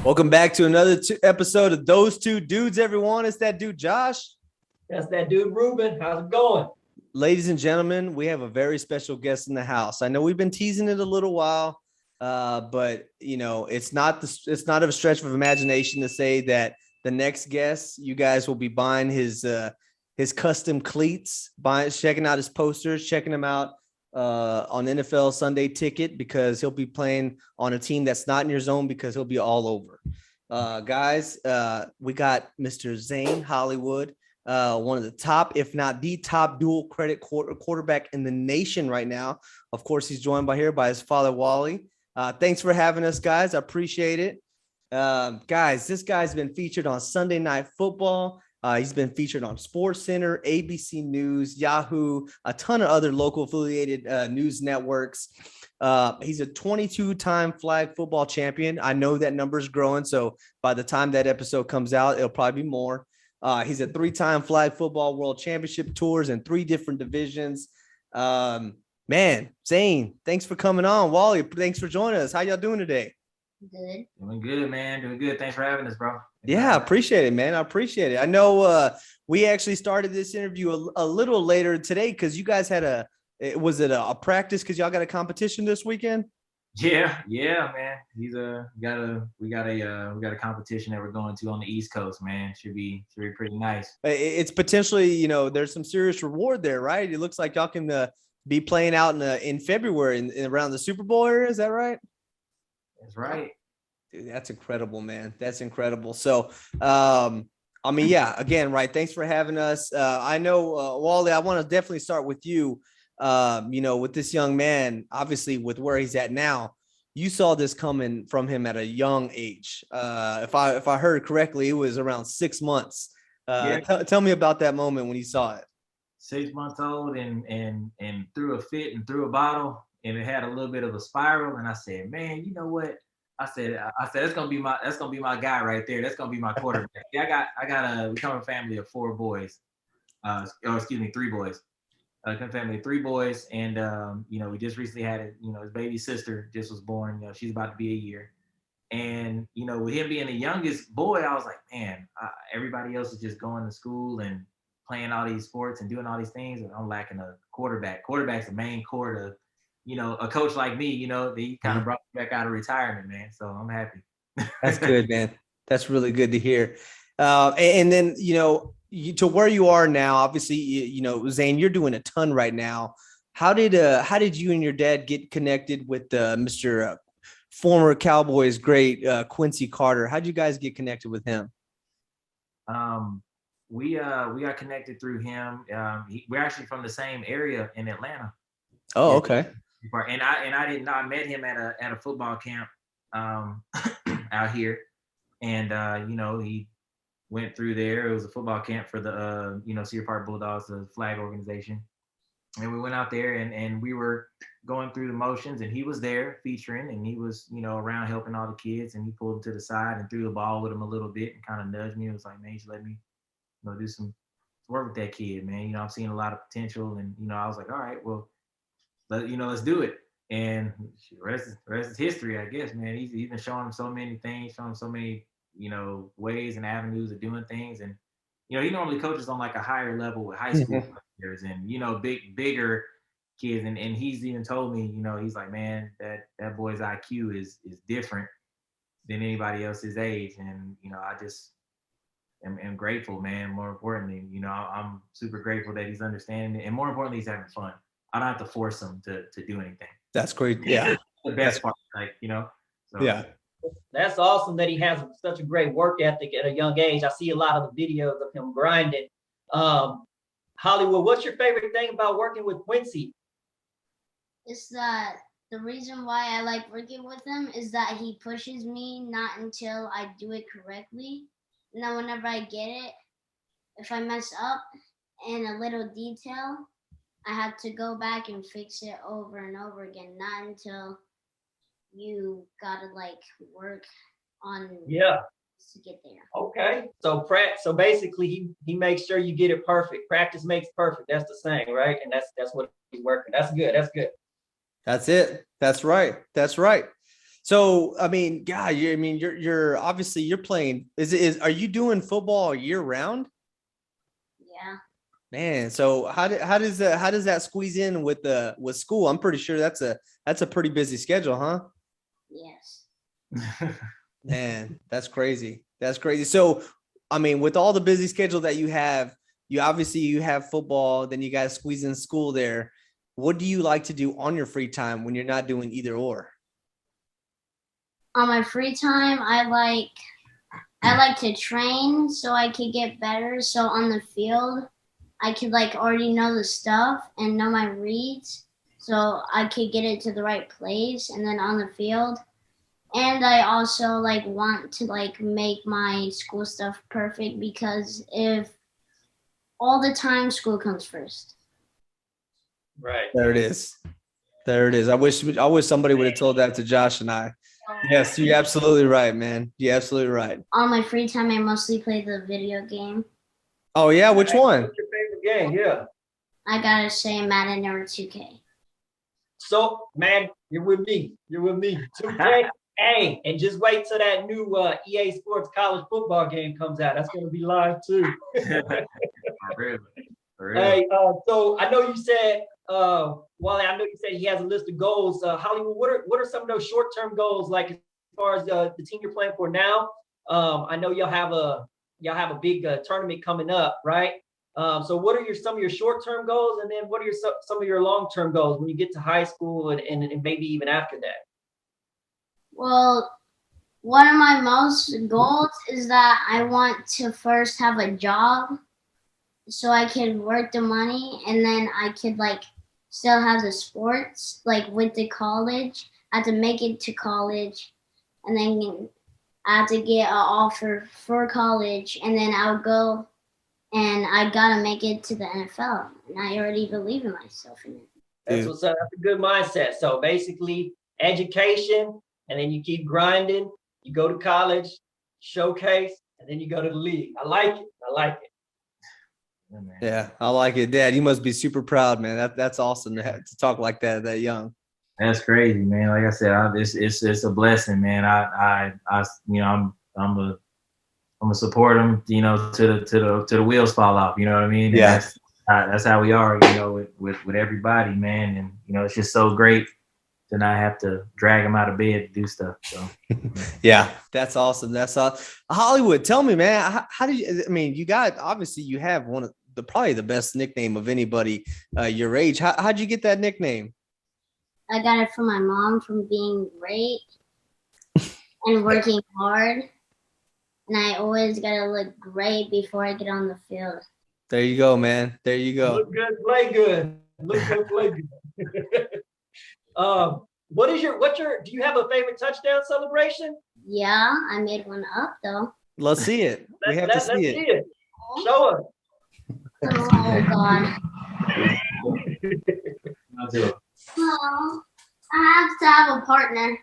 Welcome back to another episode of Those Two Dudes, everyone. It's that dude, Josh. That's that dude, Ruben. How's it going? Ladies and gentlemen, we have a very special guest in the house. I know we've been teasing it a little while, but you know, it's not a stretch of imagination to say that the next guest, you guys will be buying his custom cleats, checking out his posters, checking him out on NFL Sunday Ticket, because he'll be playing on a team that's not in your zone, because he'll be all over. Guys, we got Mr. Zain Hollywood, one of the top, if not the top dual credit quarterback in the nation right now. Of course, he's joined by his father, Wali. Thanks for having us, guys. I appreciate it. Guys, this guy's been featured on Sunday Night Football. He's been featured on SportsCenter, ABC News, Yahoo, a ton of other local affiliated news networks. He's a 22-time flag football champion. I know that number is growing, so by the time that episode comes out, it'll probably be more. He's a 3-time flag football world championship tours in 3 different divisions. Man, Zain, thanks for coming on. Wally, thanks for joining us. How y'all doing today? Good. Doing good, man. Doing good. Thanks for having us, bro. Yeah, I appreciate it, man. I appreciate it. I know we actually started this interview a little later today because you guys had a practice because y'all got a competition this weekend? Yeah, man. We got a competition that we're going to on the East Coast, man. Should be pretty nice. It's potentially, there's some serious reward there, right? It looks like y'all can be playing out in February around the Super Bowl area. Is that right? That's right. Dude, that's incredible, man. That's incredible. So, yeah, again, right. Thanks for having us. I know, Wally, I want to definitely start with you. With this young man, obviously with where he's at now, you saw this coming from him at a young age. If I heard correctly, it was around 6 months. Yeah. Tell me about that moment when you saw it. 6 months old and threw a fit and threw a bottle, and it had a little bit of a spiral. And I said, man, you know what? I said that's gonna be my guy right there. That's gonna be my quarterback. Yeah, we come from a family of 4 boys. 3 boys. Family of 3 boys, and we just recently had it. His baby sister just was born. She's about to be a year, and with him being the youngest boy, I was like, man, everybody else is just going to school and playing all these sports and doing all these things, and I'm lacking a quarterback. Quarterback's the main core of, a coach like me. They kind of brought me back out of retirement, man. So I'm happy. That's good, man. That's really good to hear. And then, to where you are now, obviously, Zain, you're doing a ton right now. How did you and your dad get connected with Mr. Former Cowboys great Quincy Carter? How'd you guys get connected with him? We got connected through him. We're actually from the same area in Atlanta. Oh, okay. And I met him at a football camp out here, and he went through there. It was a football camp for the Cedar Park Bulldogs, the flag organization, and we went out there and we were going through the motions, and he was there featuring, and he was around helping all the kids, and he pulled him to the side and threw the ball with him a little bit and kind of nudged me. It was like, man, you should let me do some work with that kid, man. I'm seeing a lot of potential, and I was like, all right, well, let's do it. And the rest is history, I guess, man. He's been showing him so many things, showing him so many ways and avenues of doing things. And he normally coaches on like a higher level with high school players and bigger kids, and he's even told me, he's like, man, that boy's IQ is different than anybody else's age. And I just am grateful, man. More importantly, I'm super grateful that he's understanding it, and more importantly, he's having fun. I don't have to force him to do anything. That's great. Yeah. The best part, so. Yeah. That's awesome that he has such a great work ethic at a young age. I see a lot of the videos of him grinding. Hollywood, what's your favorite thing about working with Quincy? It's that the reason why I like working with him is that he pushes me not until I do it correctly. And then whenever I get it, if I mess up in a little detail, I have to go back and fix it over and over again, not until you gotta work on to get there. Okay. So basically he makes sure you get it perfect. Practice makes perfect. That's the saying, right? And that's what he's working. That's good. That's it. That's right. So, I mean, God, you're obviously you're playing. Are you doing football year round? Yeah. Man, so how does that squeeze in with school? I'm pretty sure that's a pretty busy schedule, huh? Yes. Man, that's crazy. That's crazy. So, I mean, with all the busy schedule that you obviously you have football, then you got to squeeze in school there. What do you like to do on your free time when you're not doing either or? On my free time, I like to train so I could get better. So on the field, I could like already know the stuff and know my reads, so I could get it to the right place. And then on the field, and I also like want to like make my school stuff perfect because if all the time school comes first. Right. There it is. There it is. I wish somebody would have told that to Josh and I. Yes, you're absolutely right, man. You're absolutely right. On my free time, I mostly play the video game. Oh yeah, which one? What's your favorite game? Yeah. I gotta say Madden or 2K. So, man, you're with me. You're with me. 2K. Hey, and just wait till that new EA Sports college football game comes out. That's going to be live too. For real. Hey, so I know you said, Wally, I know you said he has a list of goals. Hollywood, what are some of those short-term goals, like as far as the team you're playing for now? I know y'all have a big tournament coming up, right? So what are some of your short-term goals, and then what are some of your long-term goals when you get to high school and maybe even after that? Well, one of my most goals is that I want to first have a job so I can work the money and then I could like still have the sports like with the college. I have to make it to college and then I have to get an offer for college and then I'll go and I gotta make it to the NFL. And I already believe in myself in it. That's what's up. That's a good mindset. So basically, education, and then you keep grinding. You go to college, showcase, and then you go to the league. I like it. I like it. Yeah, I like it, Dad. You must be super proud, man. That's awesome to talk like that young. That's crazy, man. Like I said, it's a blessing, man. I'm gonna support them, to the wheels fall off. You know what I mean? Yeah. That's how we are, with everybody, man. And it's just so great to not have to drag them out of bed to do stuff. So yeah, that's awesome. That's Hollywood. Tell me, man, how did you? I mean, you have one of probably the best nickname of anybody your age. How'd you get that nickname? I got it from my mom from being great and working hard. And I always gotta look great before I get on the field. There you go, man. There you go. Look good, play good. Look good, play good. Do you have a favorite touchdown celebration? Yeah, I made one up though. Let's see it. We have to see it. Show us. Oh God. Well, I have to have a partner.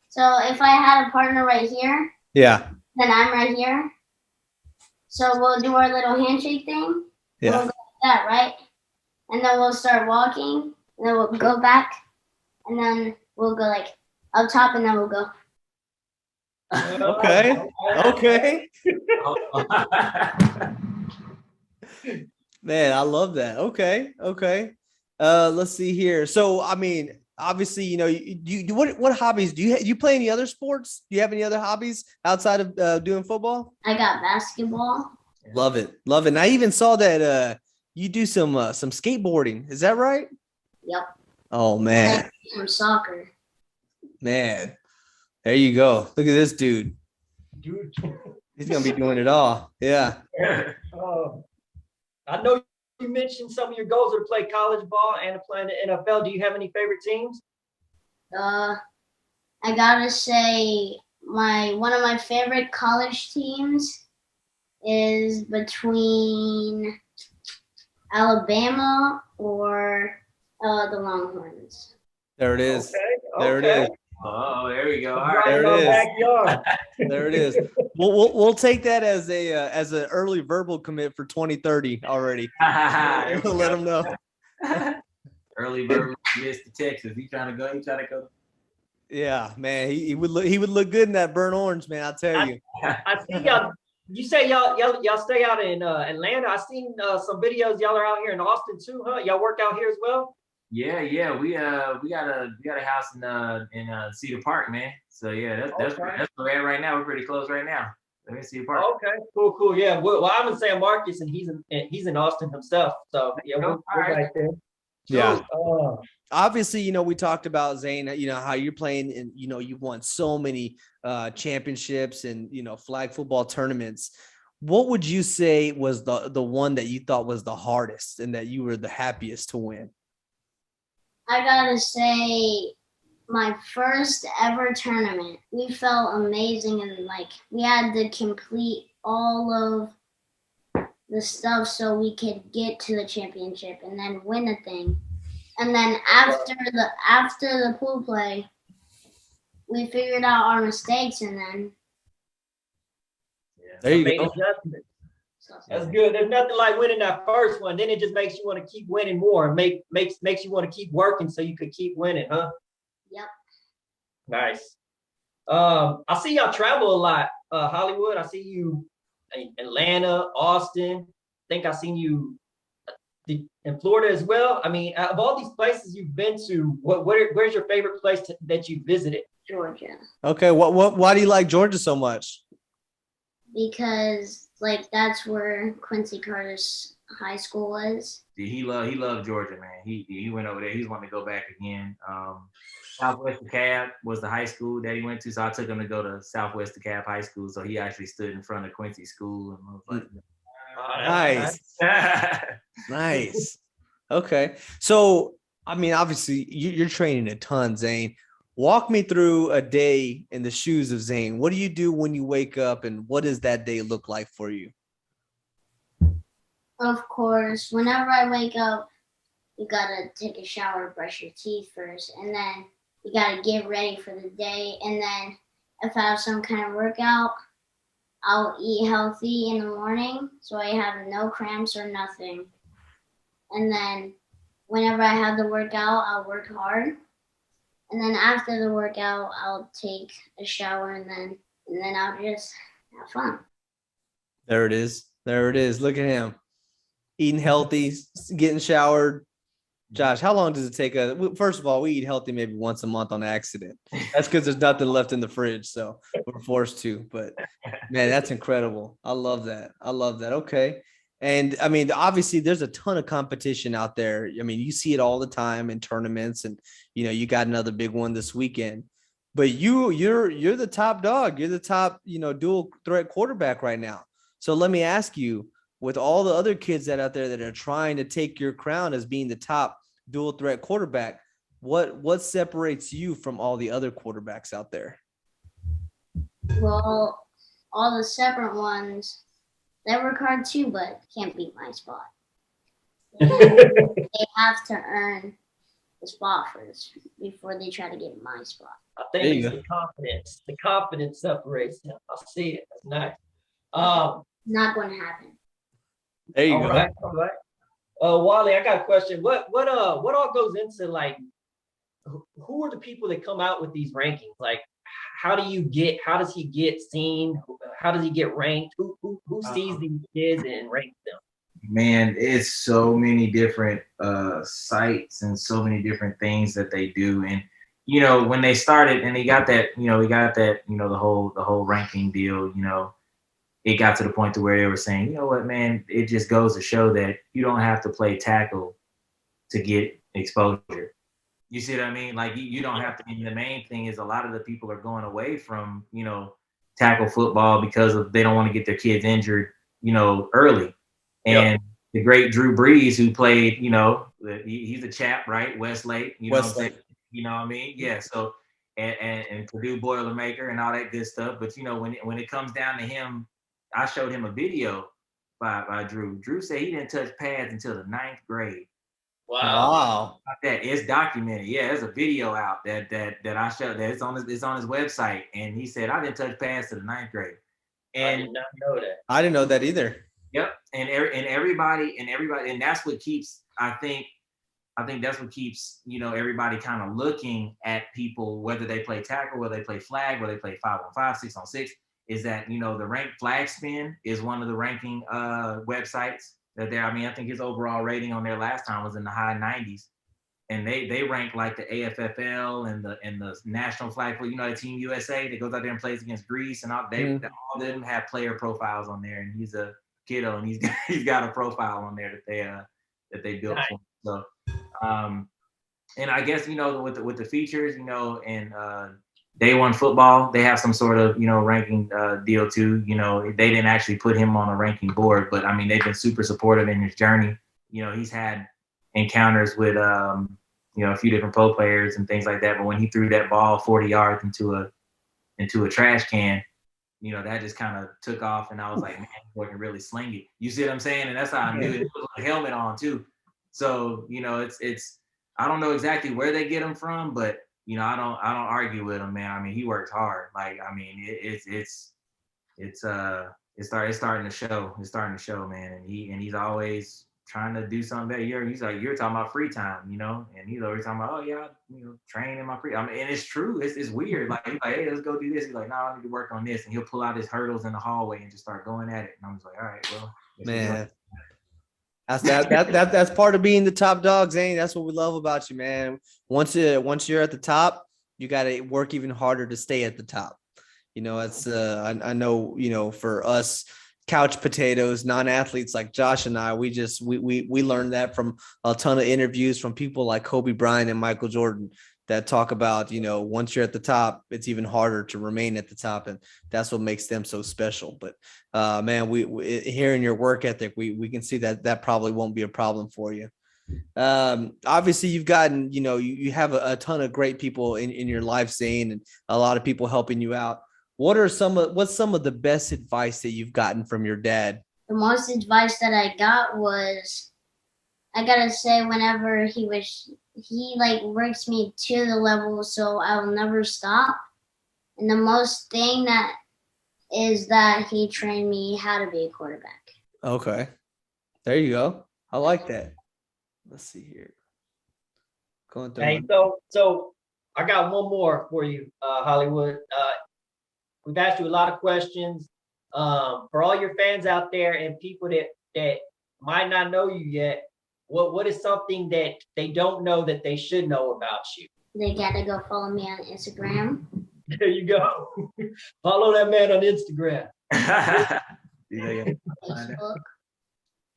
So if I had a partner right here, yeah, then I'm right here. So we'll do our little handshake thing. Yeah. We'll go like that, right? And then we'll start walking, and then we'll go back, and then we'll go like up top, and then we'll go. Okay. Man, I love that. Okay. Let's see here. So, I mean, obviously, you what hobbies do you play any other sports? Do you have any other hobbies outside of doing football? I got basketball. Love it. And I even saw that you do some skateboarding. Is that right? Yep. Oh man. Some soccer. Man, there you go. Look at this dude. He's gonna be doing it all. Yeah. I know you mentioned some of your goals are to play college ball and to play in the NFL. Do you have any favorite teams? I gotta say one of my favorite college teams is between Alabama or the Longhorns. There it is. Okay. There it is. Oh, there we go. All right. There it is. Backyard. There it is. We'll take that as an early verbal commit for 2030 already. We'll let them know. Early verbal commits to Texas. You trying to go? Yeah, man, he would look good in that burnt orange, man. I'll tell you. I see y'all. You say y'all stay out in Atlanta. I seen some videos. Y'all are out here in Austin too, huh? Y'all work out here as well. Yeah, we got a house in Cedar Park, man. So yeah, that's Okay. that's where we're at right now. We're pretty close right now. Let me Cedar Park. Okay, cool. Yeah, well, I'm in San Marcos, and he's in Austin himself. So yeah, we're right there. Yeah. Obviously, we talked about Zain, how you're playing and, you've won so many championships and, flag football tournaments. What would you say was the one that you thought was the hardest and that you were the happiest to win? I gotta say, my first ever tournament, we felt amazing, and we had to complete all of the stuff so we could get to the championship and then win a thing. And then after the pool play, we figured out our mistakes, and then there you made go. adjustments. That's good. There's nothing like winning that first one. Then it just makes you want to keep winning more, and makes you want to keep working so you could keep winning, huh? Yep. Nice. I see y'all travel a lot. Hollywood. I see you in Atlanta, Austin. I think I seen you in Florida as well. I mean, of all these places you've been to, where's your favorite place that you visited? Georgia. Okay. Why do you like Georgia so much? Because that's where Quincy Carter's high school was. He loved Georgia, man. He went over there. He's wanting to go back again. Southwest DeKalb was the high school that he went to, so I took him to go to Southwest DeKalb High School. So he actually stood in front of Quincy School, and I was like, nice. Nice. Okay. So, I mean, obviously you're training a ton, Zain. Walk me through a day in the shoes of Zain. What do you do when you wake up, and what does that day look like for you? Of course, whenever I wake up, you gotta take a shower, brush your teeth first, and then you gotta get ready for the day. And then if I have some kind of workout, I'll eat healthy in the morning so I have no cramps or nothing. And then whenever I have the workout, I'll work hard. And then after the workout, I'll take a shower, and then I'll just have fun. There it is. Look at him. Eating healthy, getting showered. Josh, how long does it take first of all, we eat healthy maybe once a month on accident. That's because there's nothing left in the fridge, so we're forced to. But man, that's incredible. I love that. Okay. And I mean, obviously there's a ton of competition out there. I mean, you see it all the time in tournaments, and you got another big one this weekend. But you're the top dog. You're the top, dual threat quarterback right now. So let me ask you, with all the other kids out there that are trying to take your crown as being the top dual threat quarterback, what separates you from all the other quarterbacks out there? Well, all the separate ones, they work hard too, but can't beat my spot. They have to earn the spot first before they try to get my spot. I think it's the confidence. The confidence separates them. I see it. That's nice. Not going to happen. There you go. All right. Wali, I got a question. What all goes into who are the people that come out with these rankings? Like, how does he get seen? How does he get ranked? Who sees these kids and ranks them? Man, it's so many different sites and so many different things that they do. And when they started and he got that, the whole ranking deal, it got to the point to where they were saying, you know what, man, it just goes to show that you don't have to play tackle to get exposure. You see what I mean? Like you don't have to. And the main thing is a lot of the people are going away from, tackle football because they don't want to get their kids injured, early. And the great Drew Brees, who played, he's a chap, right? Westlake, what I'm saying? You know what I mean? Yeah. So, and Purdue Boilermaker and all that good stuff. But, when it comes down to him, I showed him a video by Drew. Drew said he didn't touch pads until the 9th grade. Wow. That it's documented. Yeah, there's a video out that I showed that it's on his website. And he said, I didn't touch pads to the 9th grade. And I did not know that. I didn't know that either. Yep. And everybody, and that's what keeps, I think I think that's what keeps, everybody kind of looking at people, whether they play tackle, whether they play flag, whether they play 5-on-5, 6-on-6, is that, the ranked flag spin is one of the ranking websites that I think his overall rating on there last time was in the high 90s. And they rank like the AFFL and the National Flag, the Team USA that goes out there and plays against Greece and all. All of them have player profiles on there, and he's a kiddo, and he's got a profile on there that they built for him. So, and I guess with the features, and Day One Football, they have some sort of ranking deal too. They didn't actually put him on a ranking board, but they've been super supportive in his journey. He's had encounters with a few different pro players and things like that. But when he threw that ball 40 yards into a trash can, that just kind of took off. And I was like, man, boy can really sling it. You see what I'm saying? And that's how I knew it. It was a helmet on too. So, it's I don't know exactly where they get him from, but I don't argue with him, man. He works hard. Like, it's starting to show. It's starting to show, man. And he's always trying to do something better. You're talking about free time, and he's always talking about, oh yeah, train in my free. And it's true. It's weird. Like, he's like, hey, let's go do this. He's like, no, I need to work on this, and he'll pull out his hurdles in the hallway and just start going at it. And I'm just like, all right, well, man. That's part of being the top dog, Zain. That's what we love about you, man. Once you're at the top, you got to work even harder to stay at the top. It's I know, for us couch potatoes, non-athletes like Josh and I, we learned that from a ton of interviews from people like Kobe Bryant and Michael Jordan that talk about, once you're at the top, it's even harder to remain at the top. And that's what makes them so special. But man, we hearing your work ethic, we can see that probably won't be a problem for you. Obviously you've gotten, you have a ton of great people in your life, Zain, and a lot of people helping you out. What's some of the best advice that you've gotten from your dad? The most advice that I got was, I gotta say, whenever he works me to the level, so I will never stop. And the most thing that is that he trained me how to be a quarterback. Okay, there you go. I like that. Let's see here. Going through. Hey, so I got one more for you, Hollywood. We've asked you a lot of questions. For all your fans out there and people that might not know you yet, what is something that they don't know that they should know about you? They gotta go follow me on Instagram. There you go. Follow that man on Instagram. Facebook.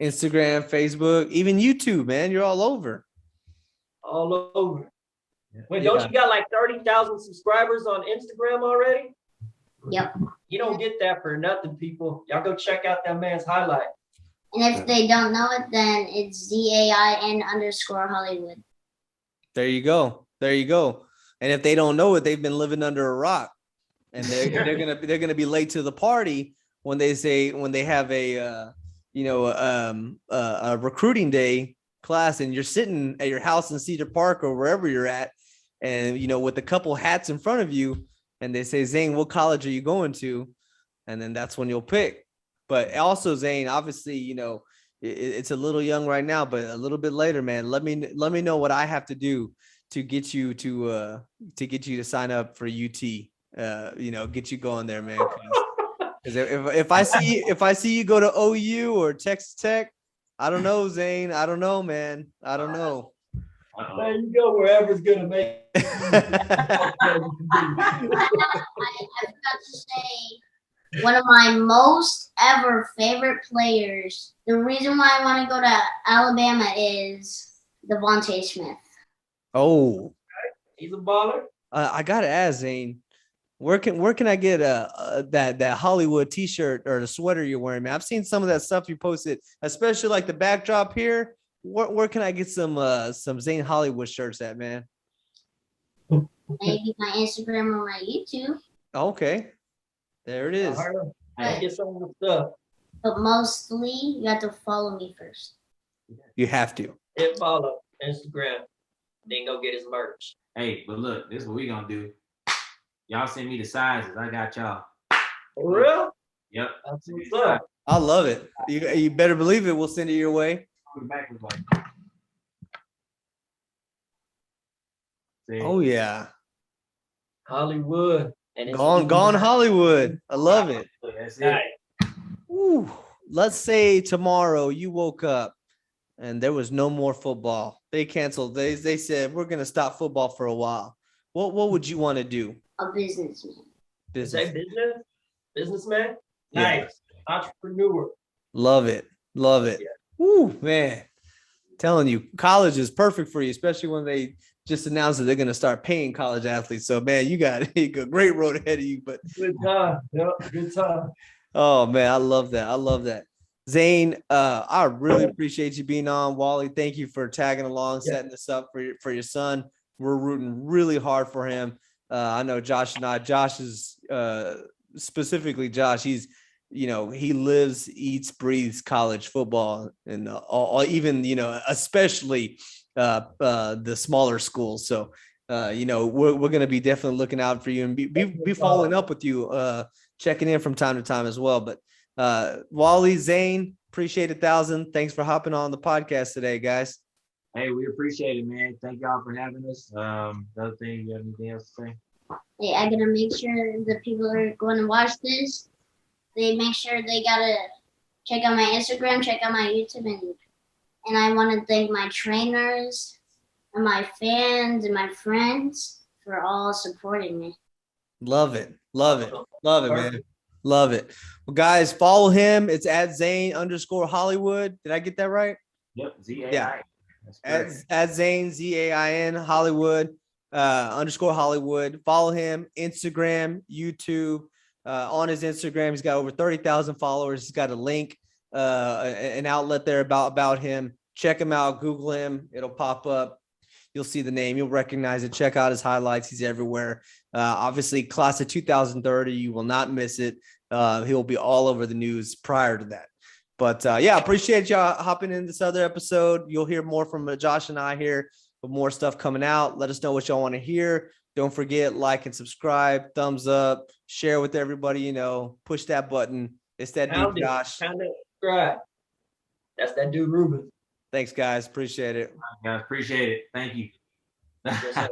Instagram, Facebook, even YouTube, man. You're all over. All over. Wait, don't you got like 30,000 subscribers on Instagram already? Yep. You don't get that for nothing, people. Y'all go check out that man's highlight. And if they don't know it, then it's ZAIN_Hollywood. There you go. And if they don't know it, they've been living under a rock, and they're gonna be late to the party when they have a recruiting day class, and you're sitting at your house in Cedar Park or wherever you're at, and with a couple hats in front of you. And they say, Zain, what college are you going to? And then that's when you'll pick. But also, Zain, obviously, it's a little young right now, but a little bit later, man, let me know what I have to do to get you to sign up for UT. Get you going there, man. Because if I see you go to OU or Texas Tech, I don't know, Zain. I don't know, man. I don't know. There you go, wherever's gonna make. I forgot to say, one of my most ever favorite players. The reason why I want to go to Alabama is Devontae Smith. Oh, He's a baller. I gotta ask, Zain, where can I get that Hollywood T-shirt or the sweater you're wearing, man? I've seen some of that stuff you posted, especially like the backdrop here. Where can I get some Zain Hollywood shirts at, man? Maybe my Instagram or my YouTube. Okay, there it is. I get some of the stuff. But mostly, you have to follow me first. You have to. Hit follow Instagram. Then go get his merch. Hey, but look, this is what we gonna do. Y'all send me the sizes. I got y'all. For real? Yep. That's what's up. I love it. You better believe it. We'll send it your way. Back was like, Oh yeah. Hollywood. And it's Gone Hollywood. I love it. That's it. Ooh, let's say tomorrow you woke up and there was no more football. They canceled. They said we're gonna stop football for a while. What would you want to do? A businessman. Say business? Businessman? Yeah. Nice. Entrepreneur. Love it. Love it. Yeah. Woo, man. Telling you, college is perfect for you, especially when they just announced that they're going to start paying college athletes. So, man, you got a great road ahead of you. But Good time. Yep, good time. oh, man, I love that. I love that. Zane, I really appreciate you being on. Wally, thank you for tagging along, setting this up for your son. We're rooting really hard for him. I know Josh and I. Josh is specifically Josh. He's he lives, eats, breathes college football, and even especially the smaller schools. So we're going to be definitely looking out for you and be following up with you, checking in from time to time as well. But Wally, Zane, appreciate 1,000. Thanks for hopping on the podcast today, guys. Hey, we appreciate it, man. Thank y'all for having us. Another thing, you have anything else to say? Hey, I gotta make sure the people are going to watch this. They make sure they gotta check out my Instagram, check out my YouTube, and I want to thank my trainers and my fans and my friends for all supporting me. Love it, man. Love it. Well, guys, follow him. It's at Zain_Hollywood. Did I get that right? Yep, Z-A-I. Yeah. At Zain, ZAIN Hollywood _Hollywood. Follow him, Instagram, YouTube. On his Instagram, he's got over 30,000 followers. He's got a link, an outlet there about him. Check him out. Google him. It'll pop up. You'll see the name. You'll recognize it. Check out his highlights. He's everywhere. Obviously, class of 2030. You will not miss it. He'll be all over the news prior to that. But yeah, appreciate y'all hopping in this other episode. You'll hear more from Josh and I here with more stuff coming out. Let us know what y'all want to hear. Don't forget, like and subscribe, thumbs up, share with everybody, push that button. It's that dude, Josh. Subscribe. That's that dude, Ruben. Thanks, guys. Appreciate it. Guys, appreciate it. Thank you. Yes, sir.